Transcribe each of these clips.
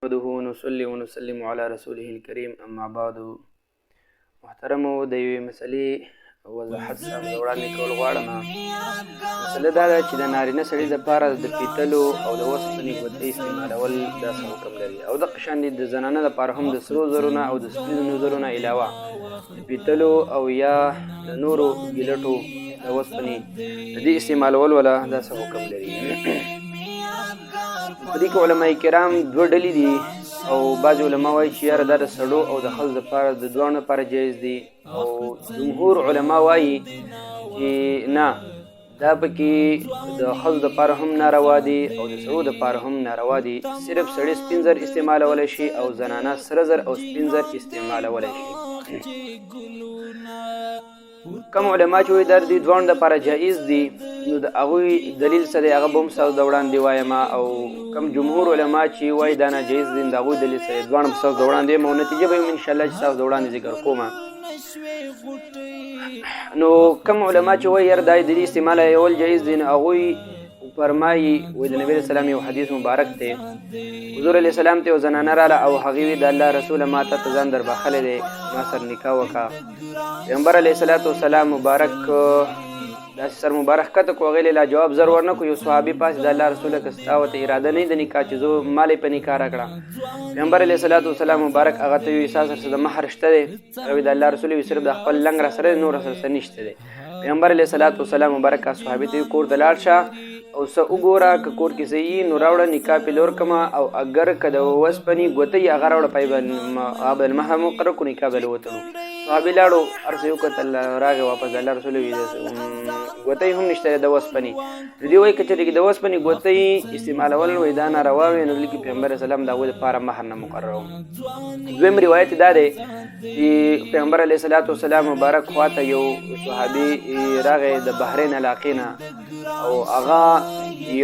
نحمده ونصلي ونسلم على رسوله الكريم اما بعد. محترمو د یوې مسلې وضاحت سره وړاندې کول غواړم. مسله دا ده چې د نارینه سړي دپاره د پیتلو او د اوسپنې ګوتې استعمالول دا څه حکم لري، او دغه شان د زنانه دپاره هم د سرو زرو نه او د سپینو زرو نه علاوه د پیتلو او یا د نورو ګیلټو د اوسپنې د دې استعمالول ولا دا څه حکم لري. په دې کې علماء کرام دوه ډلې دي، او بعضې علما وایي چې یاره دا د سړو او د ښځو دپاره د دواړو لپاره جایز دي، او جمهور علما وایي چې نه، دا پکې د ښځو دپاره هم ناروا دي او د سړو دپاره هم ناروا دي. صرف سړی سپین زر استعمالولی شي او زنانه سره زر او سپین زر استعمالولی شي. کم علما چې وایي دا د دواړو دپاره جایز دي، نو د هغوی دلیل څه دی هغه به هم ستاسو د وړاندې وایم، او کم جمهور علما چې وایي دا ناجایز دي د هغوی دلیل څه دی دواړه به ستاسو د وړاندې وایم، او نتیجه به هم انشاءالله چې ستاسو د وړاندې ذکر کوم. نو کم علما چې وایي یاره دا د دې استعمالول جایز دي، نو هغوی فرمایي وایي د نبي علیه السلام یو حدیث مبارک دی، حضور علیه السلام ته یو زنانه راله او هغې وی د الله رسوله ما ته ځان در بخلی دی، ما سره نکاح وکړه. پیغمبر علیه السلام مبارک داسې سر مبارک کته کړو، هغې لا جواب زر ورنه کړو. یو صحابي پاسې د الله رسوله که ستا ورته اراده نه وي د نکاح چې زه ما یې په نکاح راکړه، پیغمبر علیه السلام مبارک هغه ته وایي ستا سره څه د مهر شته دی؟ هغه وایي د الله رسول وایي صرف د خپل لنګ را سره دی، نور سره څه نشته دی. پیغمبر علیه السلام مبارک صحابي ته وایي کور ته لاړ شه او څه وګوره، که کور کې څه یي نو راوړه نکاح پې لور کړمه، او اگر که د اوسپنې ګوتې هغه راوړه پای به المهر مقرر کړو نکاح به له وتړو. صحابي لاړو هر څه یې وکتل راغی واپس، د الله رسول وایي ګوتې هم نشته د اوسپنې. نو دوی وایي که چېرې د اوسپنې ګوتې استعمالول وایي دا ناروا وي، نو دلته پیغمبر اسلام د هغوی دپاره مهر نه مقرر و. دویم روایت دا دی چې پیغمبر علیه السلام مبارک خواته یو صحابي راغی د بحرین علاقې نه، او هغه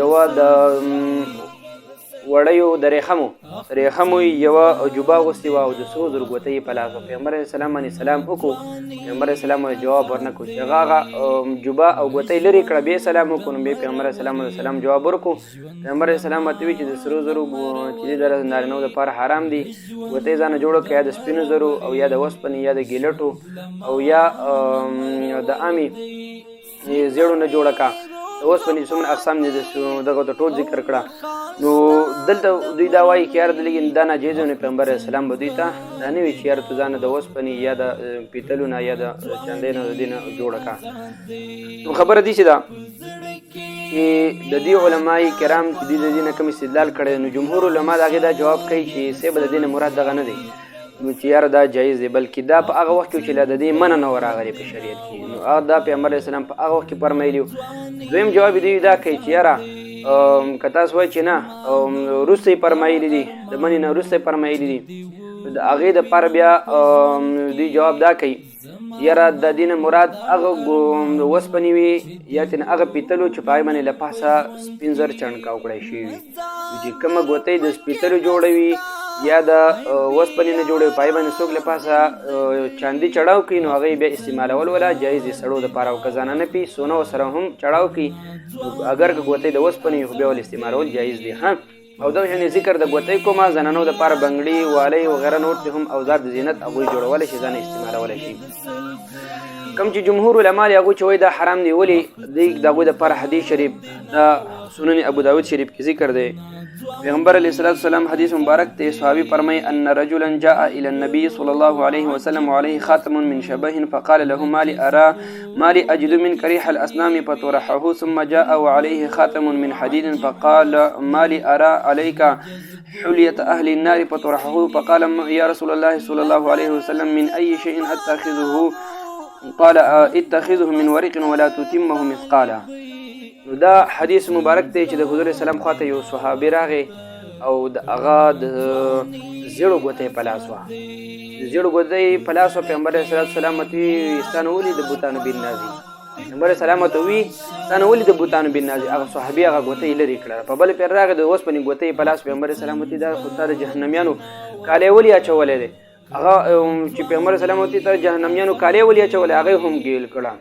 یوه د وړیو د ریخمو یوه جوبه اغوستې وه او د سرو زرو ګوته یې په لاس وه. پیغمبر علیه السلام باندې سلام وکړو، پیغمبر علیه السلام جواب ورنه کړو چې هغه جوبه او ګوته یې لرې کړه، بیا سلام وکړو. نو بیا پیغمبر علیه السلام جواب ورکړو. پیغمبر علیه السلام ورته وایي چې د سرو زرو چې دي د نارینهو دپاره حرام دي، ګوته یې ځانه جوړه کړه یا د سپینو زرو او یا د اوسپنې یا د ګیلټو او یا د عامې زیړو نه جوړه کړه. د اوسپنې څومره اقسام دي دغه ته ټول ذکر کړه. نو دلته دوی دا وایي چې یاره دلته دا ناجایز دی، نو پیغمبر علیه السلام به دوی ته دا نه وي چې یاره ته ځانه د اوسپنې یا د پیتلو نه یا د چاندۍ نه د دې نه جوړه کړه. نو خبره داسې ده چې د دې علماء کرام چې دوی د دې نه کوم استدلال کړی، نو جمهور علما د هغې دا جواب کوي چې صیب د دې نه مراد دغه نه دی، نو چې یاره دا جایز دی، بلکې دا په هغه وخت کې چې لا د دې منع نه وراغلی په شریعت کې، نو دا پیغمبر علیه السلام په هغه وخت کې فرمایلي و. دویم جواب دوی دا کوي چې یاره که تاسو وایئ چې نه وروسته یې فرمایلي دي، د منې نه وروسته یې فرمایلي دي، د هغې دپاره بیا دوی جواب دا کوي یاره د دې نه مراد هغه اوسپنې وي یا ترې هغه پیتلو چې په هغې باندې له پاسه سپین زر چڼکاو کړی شوي وي، چې کومه ګوتۍ د پیتلو جوړوي یا د اوسپنې نه جوړوي په هغې باندې څوک له پاسه چاندي چړاو کوي، نو هغه یې بیا استعمالول ولا جایز دي سړو دپاره، او که زنانه پې سونه ورسره هم چړاو کوي اگر که ګوتۍ د اوسپنې خو بیا ول استعمالول جایز دي. ها، او دا یعنې ذکر د ګوتۍ کومه زنانو دپاره بنګړي والۍ وغیره نور چې هم اوزار د زینت هغوی جوړولی شي ځان استعمالولی شي. کم چې جمهور علما دي هغوی چې وایي دا حرام دی، ولې دوی د هغوی دپاره حدیث شریف دا سنن ابو داود شریف کې ذکر دی. پیغمبر علیه السلام حدیث مبارک ته صحابي فرمایي ان رجلا جاء الى النبي صلى الله عليه وسلم وعليه خاتم من شبه فقال له ما لي اجد منك ريح الاصنام فطرحه، ثم جاء وعليه خاتم من حديد فقال ما لي ارى عليك حلية اهل النار فطرحه، فقال يا رسول الله صلى الله عليه وسلم من اي شيء اتخذه؟ قال اتخذه من ورق ولا تتمه مثقالا. نو دا حدیث مبارک دی چې د حضور اسلام خواته یو صحابي راغی او د هغه د زیړو ګوتې په لاس وه، د زیړو ګوتې په لاس وه. پیغمبر علیه السلام ورته وایي ستا نه ولې د بوتانو بین نازي؟ پیغمبر علیه السلام ورته وایي ستا نه ولې د بوتانو بین نازي؟ هغه صحابي هغه ګوتې لرې کړه، په بل پیر راغی د اوسپنې ګوتې په لاس. پیغمبر علیه السلام ورته دا خو ستا د جهنمیانو کالی ولې اچولی دی؟ هغه چې پیغمبر علیه السلام ورته ته جهنمیانو کالی ولې اچولی؟ هغه هم ګیل کړه.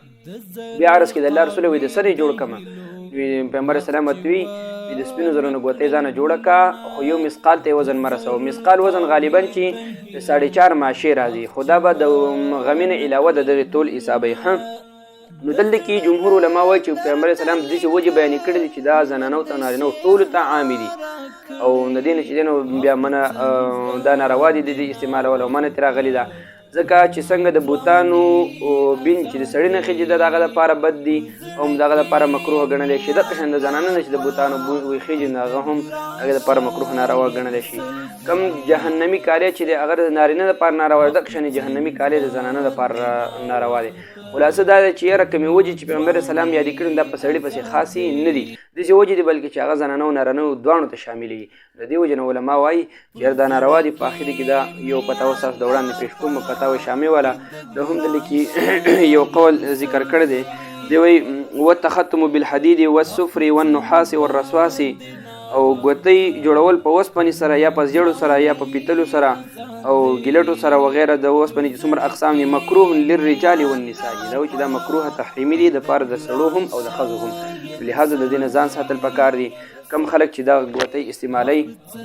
بیا عرض کې د الله رسول وایي د سر یې جوړ کړمه. پیغمبر اسلام ورته وایي چې د سپینو زرو نه ګوتې ځانه جوړه کا خو یو مسقال ته وزن مرسو مسقال وزن غالبا چې 4.5 ماشې راځي خو دا به د غمین علاوه د دغه ټول حسابي نو دلته کې جمهور علما وایي چې پیغمبر اسلام د دې وجه بیان کړی چې دا زنانو ته نارینه ټول ته عام دي او د دې چې دینو بیا منه دا ناروا دي د استعمال او منه تر غلي ده ځکه چې څنګه د بوتانو بین چې د سړی نه خېږي دغه لپاره بد دي او دغه لپاره مکروه ګڼل شي د قشن د زنانه نه چې د بوتانو بوی خېږي هغه هم هغه لپاره مکروه ناروا ګڼل شي کم جهنمی کاله چې اگر نارینه لپاره ناروا د قشن جهنمی کاله د زنانه لپاره ناروا دي خلاصه دا چې یره کومې وجې چې پیغمبر اسلام یاد کړي دا په سړی پسې خاصي نه دي داسې وجې دي بلکې چې هغه زنانه او نارینه دواړو ته شامل دي د دې وجې نه علما وایي چې دا ناروا دي په اخر کې دا یو فتاوا ستاسو د وړاندې پیش کوم فتاوا شامل ولا د هم د لیکي یو قول ذکر کړی دی دی وایي والتختم بالحديد والسفر والنحاس والرصاص او ګوتې جوړول په اوسپنې سره یا په زیړو سره یا په پیتلو سره او ګیلټو سره وغیره د اوسپنې چې څومره اقسام دي مکروه للرجال والنساء دا چې دا مکروه تحریمي دي د پاره د سړو هم او د ښځو هم لهدا د دې نه ځان ساتل پکار دي کم خلک چې دا ګوتې استعمالي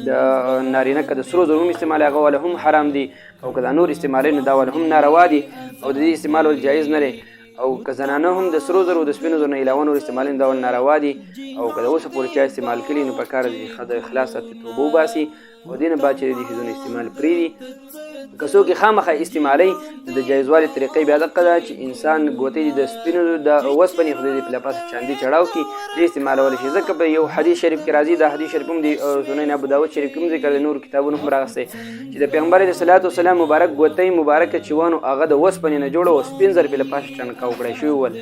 د نارینه که د سرو زرو هم استعمال هغه ول هم حرام دي او که د نور استعمالي نه دا ول هم ناروا دي او د دې استعمال ول جایز نه لري او که زنانه هم د سرو زرو د سپینو زرو نه علاوه نور استعمال دا ول ناروا دي او که د اوسه پورې چا استعمال کړي نو پکار دي خدای اخلاص ته توبه وباسي او دینه با چې دې شیزونه استعمال پرې دي که څوک خامخا استعمالي د جایزوالي طریقې بیا دغه ده چې انسان ګوتې د سپینو د اوسپنې خدای په لپاس چاندي چړاو کی د استعمالول شي ځکه په یو حدیث شریف کې راځي د حدیث شریف هم دی سنن ابو داود شریف کې هم ذکر دی نور کتابونو هم راغسته چې د پیغمبر علیه الصلاۃ والسلام مبارک ګوتې مبارکه چوانو هغه د اوسپنې نه جوړه او سپین زر په لپاس چانکاو کړی شو ول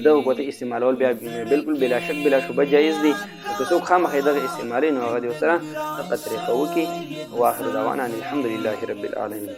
دغه ګوتې استعمالول بیا بالکل بلا شک بلا شبهه جایز دي که څوک خامخا دغه استعمالي نو هغه د سره دغه طریقه وکي واخر دعوانا الحمد لله رب العالمين